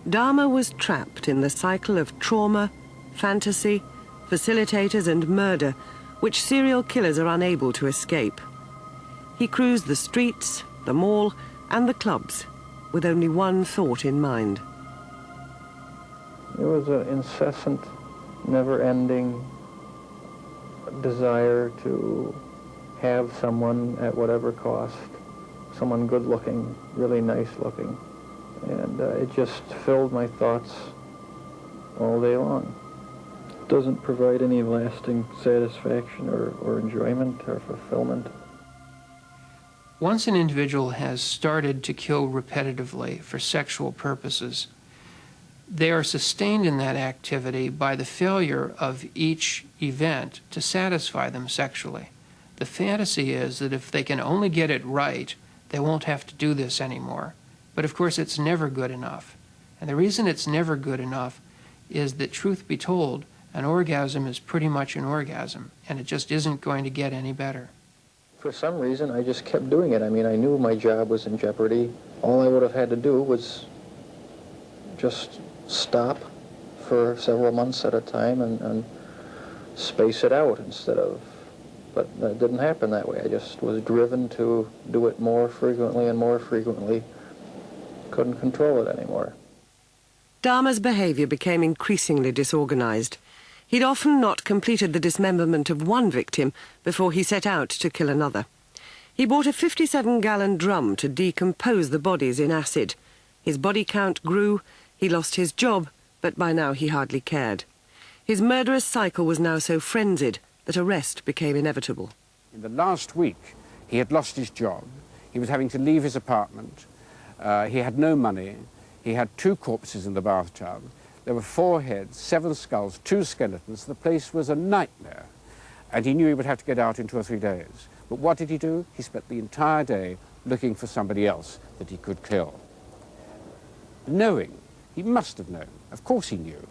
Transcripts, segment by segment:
Dahmer was trapped in the cycle of trauma, fantasy, facilitators and murder, which serial killers are unable to escape. He cruised the streets, the mall, and the clubs, with only one thought in mind. It was an incessant, never-ending desire to have someone at whatever cost, someone good-looking, really nice-looking. And it just filled my thoughts all day long. It doesn't provide any lasting satisfaction or enjoyment or fulfillment. Once an individual has started to kill repetitively for sexual purposes, they are sustained in that activity by the failure of each event to satisfy them sexually. The fantasy is that if they can only get it right, they won't have to do this anymore. But of course, it's never good enough. And the reason it's never good enough is that, truth be told, an orgasm is pretty much an orgasm, and it just isn't going to get any better. For some reason, I just kept doing it. I mean, I knew my job was in jeopardy. All I would have had to do was just stop for several months at a time and space it out instead of... But it didn't happen that way. I just was driven to do it more frequently and more frequently. Couldn't control it anymore. Dahmer's behavior became increasingly disorganized. He'd often not completed the dismemberment of one victim before he set out to kill another. He bought a 57-gallon drum to decompose the bodies in acid. His body count grew, he lost his job, but by now he hardly cared. His murderous cycle was now so frenzied that arrest became inevitable. In the last week, he had lost his job. He was having to leave his apartment. He had no money. He had 2 corpses in the bathtub. There were 4 heads, 7 skulls, 2 skeletons. The place was a nightmare. And he knew he would have to get out in 2 or 3 days. But what did he do? He spent the entire day looking for somebody else that he could kill. Knowing, he must have known, of course he knew,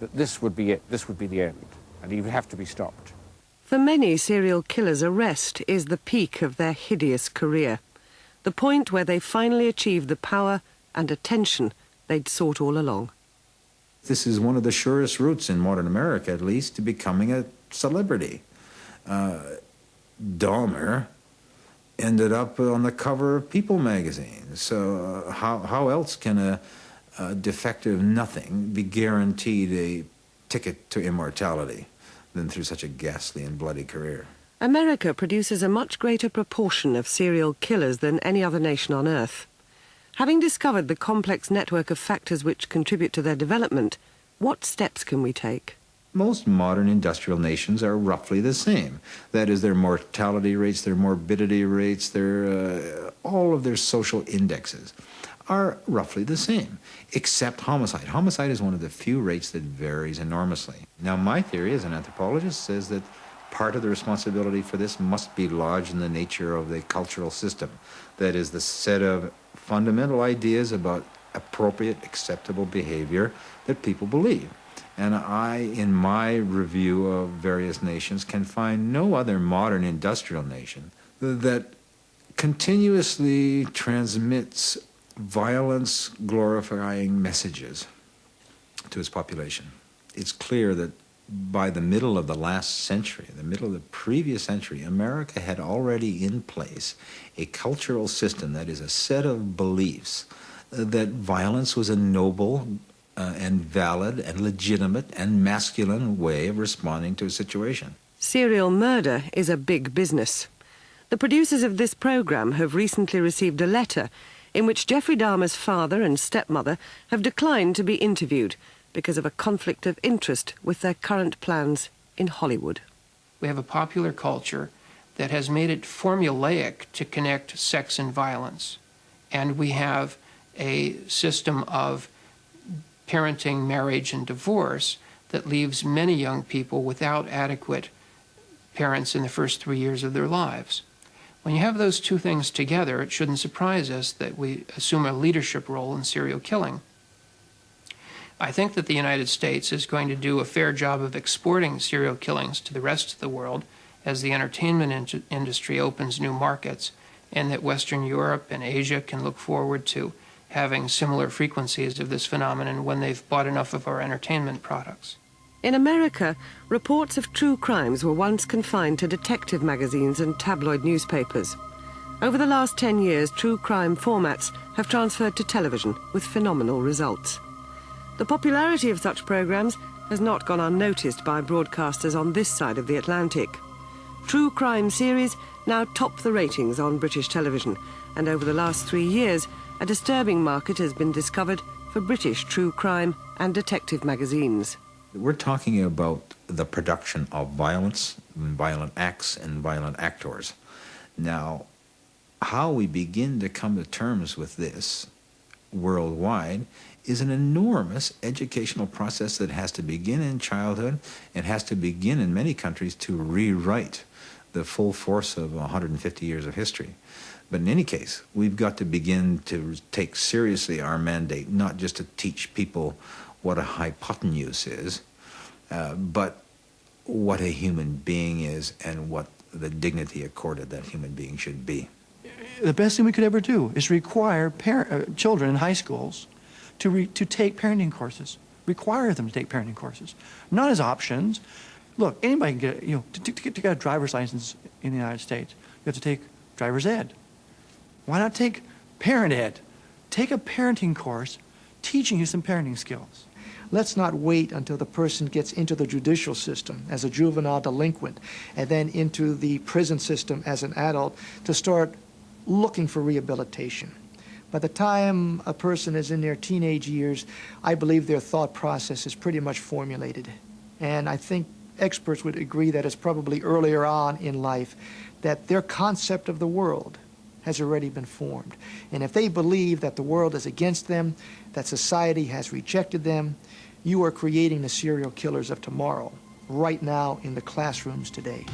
that this would be it, this would be the end, and he would have to be stopped. For many serial killers, arrest is the peak of their hideous career, the point where they finally achieve the power and attention they'd sought all along. This is one of the surest routes in modern America, at least, to becoming a celebrity. Dahmer ended up on the cover of People magazine. So how else can a defective nothing be guaranteed a ticket to immortality than through such a ghastly and bloody career? America produces a much greater proportion of serial killers than any other nation on Earth. Having discovered the complex network of factors which contribute to their development, what steps can we take? Most modern industrial nations are roughly the same. That is, their mortality rates, their morbidity rates, all of their social indexes are roughly the same, except homicide. Homicide is one of the few rates that varies enormously. Now, my theory as an anthropologist says that part of the responsibility for this must be lodged in the nature of the cultural system. That is, the set of fundamental ideas about appropriate, acceptable behavior that people believe. And I, in my review of various nations, can find no other modern industrial nation that continuously transmits violence-glorifying messages to its population. It's clear that by the middle of the last century, the middle of the previous century, America had already in place a cultural system that is a set of beliefs that violence was a noble and valid and legitimate and masculine way of responding to a situation. Serial murder is a big business. The producers of this program have recently received a letter in which Jeffrey Dahmer's father and stepmother have declined to be interviewed because of a conflict of interest with their current plans in Hollywood. We have a popular culture that has made it formulaic to connect sex and violence. And we have a system of parenting, marriage, and divorce that leaves many young people without adequate parents in the first 3 years of their lives. When you have those 2 things together, it shouldn't surprise us that we assume a leadership role in serial killing. I think that the United States is going to do a fair job of exporting serial killings to the rest of the world as the entertainment industry opens new markets, and that Western Europe and Asia can look forward to having similar frequencies of this phenomenon when they've bought enough of our entertainment products. In America, reports of true crimes were once confined to detective magazines and tabloid newspapers. Over the last 10 years, true crime formats have transferred to television with phenomenal results. The popularity of such programs has not gone unnoticed by broadcasters on this side of the Atlantic. True crime series now top the ratings on British television, and over the last 3 years, a disturbing market has been discovered for British true crime and detective magazines. We're talking about the production of violence, violent acts, and violent actors. Now, how we begin to come to terms with this worldwide is an enormous educational process that has to begin in childhood and has to begin in many countries to rewrite the full force of 150 years of history. But in any case, we've got to begin to take seriously our mandate, not just to teach people what a hypotenuse is, but what a human being is and what the dignity accorded that human being should be. The best thing we could ever do is require children in high schools to take parenting courses. Require them to take parenting courses, not as options. Look, anybody can get, to get a driver's license in the United States, you have to take driver's ed. Why not take parent ed? Take a parenting course teaching you some parenting skills. Let's not wait until the person gets into the judicial system as a juvenile delinquent and then into the prison system as an adult to start looking for rehabilitation. By the time a person is in their teenage years, I believe their thought process is pretty much formulated. And I think experts would agree that it's probably earlier on in life that their concept of the world has already been formed. And if they believe that the world is against them, that society has rejected them, you are creating the serial killers of tomorrow, right now in the classrooms today.